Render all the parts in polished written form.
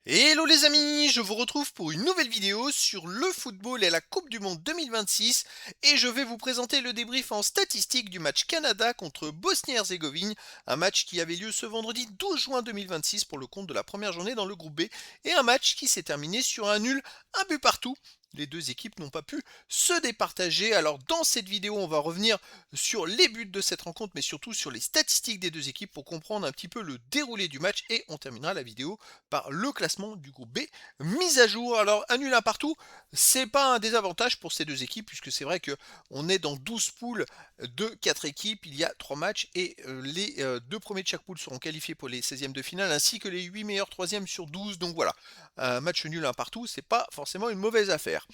Hello les amis, je vous retrouve pour une nouvelle vidéo sur le football et la Coupe du Monde 2026 et je vais vous présenter le débrief en statistique du match Canada contre Bosnie-Herzégovine, un match qui avait lieu ce vendredi 12 juin 2026 pour le compte de la première journée dans le groupe B et un match qui s'est terminé sur un nul, un but partout. Les deux équipes n'ont pas pu se départager. Alors dans cette vidéo, on va revenir sur les buts de cette rencontre, mais surtout sur les statistiques des deux équipes pour comprendre un petit peu le déroulé du match et on terminera la vidéo par le classement du groupe B mis à jour. Alors un nul un partout, c'est pas un désavantage pour ces deux équipes puisque c'est vrai que on est dans 12 poules de 4 équipes, il y a 3 matchs et les deux premiers de chaque poule seront qualifiés pour les 16e de finale ainsi que les 8 meilleurs 3e sur 12. Donc voilà, un match nul un partout, c'est pas forcément une mauvaise affaire.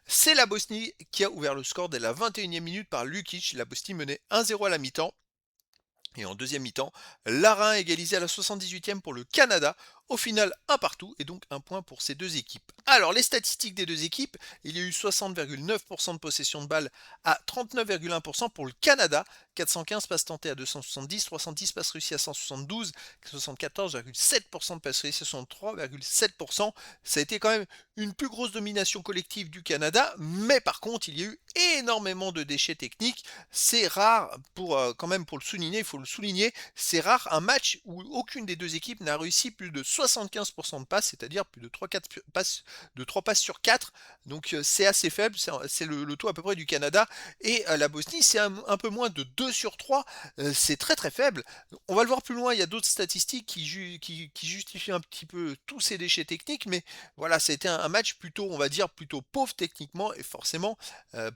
C'est la Bosnie qui a ouvert le score dès la 21e minute par Lukic. La Bosnie menait 1-0 à la mi-temps. Et en deuxième mi-temps, Larin égalisé à la 78e pour le Canada. Au final, un partout et donc un point pour ces deux équipes. Alors, les statistiques des deux équipes, il y a eu 60,9% de possession de balle à 39,1% pour le Canada, 415 passes tentées à 270, 310 passes réussies à 172, 74,7% de passes réussies à 63,7%. Ça a été quand même une plus grosse domination collective du Canada, mais par contre, il y a eu énormément de déchets techniques. C'est rare, quand même pour le souligner, il faut le souligner, c'est rare un match où aucune des deux équipes n'a réussi plus de 75% de passes, c'est-à-dire plus de 3 passes sur 4. Donc c'est assez faible, c'est le taux à peu près du Canada. Et la Bosnie, c'est un peu moins de 2 sur 3. C'est très très faible. On va le voir plus loin, il y a d'autres statistiques qui justifient un petit peu tous ces déchets techniques, mais voilà, c'était un match plutôt, on va dire, plutôt pauvre techniquement, et forcément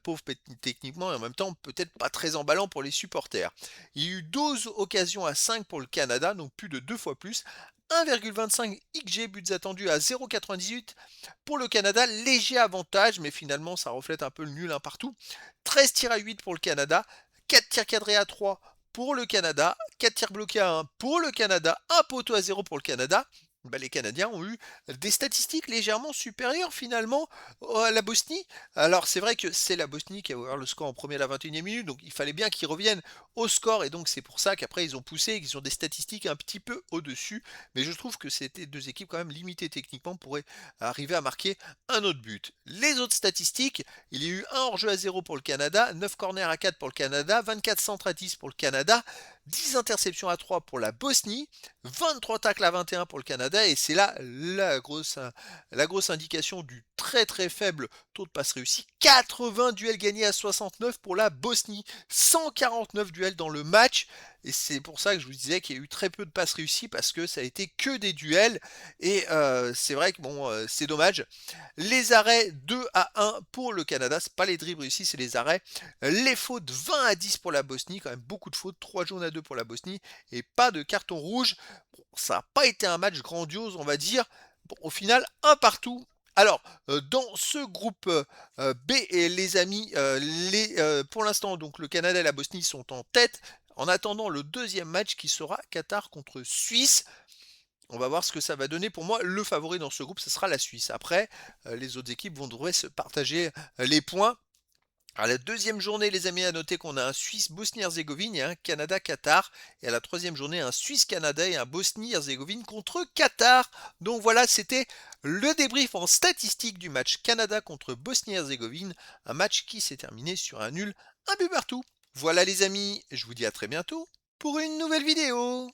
pauvre techniquement, et en même temps peut-être pas très emballant pour les supporters. Il y a eu 12 occasions à 5 pour le Canada, donc plus de 2 fois plus. 1,25 XG buts attendus à 0,98 pour le Canada, léger avantage, mais finalement ça reflète un peu le nul un partout. 13 tirs à 8 pour le Canada, 4 tirs cadrés à 3 pour le Canada, 4 tirs bloqués à 1 pour le Canada, un poteau à 0 pour le Canada. Bah, les Canadiens ont eu des statistiques légèrement supérieures finalement à la Bosnie. Alors c'est vrai que c'est la Bosnie qui a ouvert le score en premier à la 21e minute, donc il fallait bien qu'ils reviennent au score, et donc c'est pour ça qu'après ils ont poussé et qu'ils ont des statistiques un petit peu au-dessus. Mais je trouve que c'était deux équipes quand même limitées techniquement pour arriver à marquer un autre but. Les autres statistiques, il y a eu un hors-jeu à 0 pour le Canada, 9 corners à 4 pour le Canada, 24 centres à 10 pour le Canada, 10 interceptions à 3 pour la Bosnie, 23 tacles à 21 pour le Canada, et c'est là la grosse indication du très très faible taux de passe réussi. 80 duels gagnés à 69 pour la Bosnie, 149 duels dans le match, et c'est pour ça que je vous disais qu'il y a eu très peu de passes réussies parce que ça a été que des duels, et c'est vrai que bon, c'est dommage. Les arrêts 2 à 1 pour le Canada, c'est pas les dribbles réussis, c'est les arrêts. Les fautes 20 à 10 pour la Bosnie, quand même beaucoup de fautes, 3 jaunes à 2 pour la Bosnie et pas de carton rouge. Bon, ça n'a pas été un match grandiose, on va dire. Bon, au final, un partout. Alors, dans ce groupe B, et les amis, pour l'instant, donc le Canada et la Bosnie sont en tête. En attendant le deuxième match qui sera Qatar contre Suisse. On va voir ce que ça va donner. Pour moi, le favori dans ce groupe, ce sera la Suisse. Après, les autres équipes vont devoir se partager les points. À la deuxième journée, les amis, à noter qu'on a un Suisse-Bosnie-Herzégovine et un Canada-Qatar. Et à la troisième journée, un Suisse-Canada et un Bosnie-Herzégovine contre Qatar. Donc voilà, c'était le débrief en statistique du match Canada contre Bosnie-Herzégovine. Un match qui s'est terminé sur un nul, un but partout. Voilà les amis, je vous dis à très bientôt pour une nouvelle vidéo.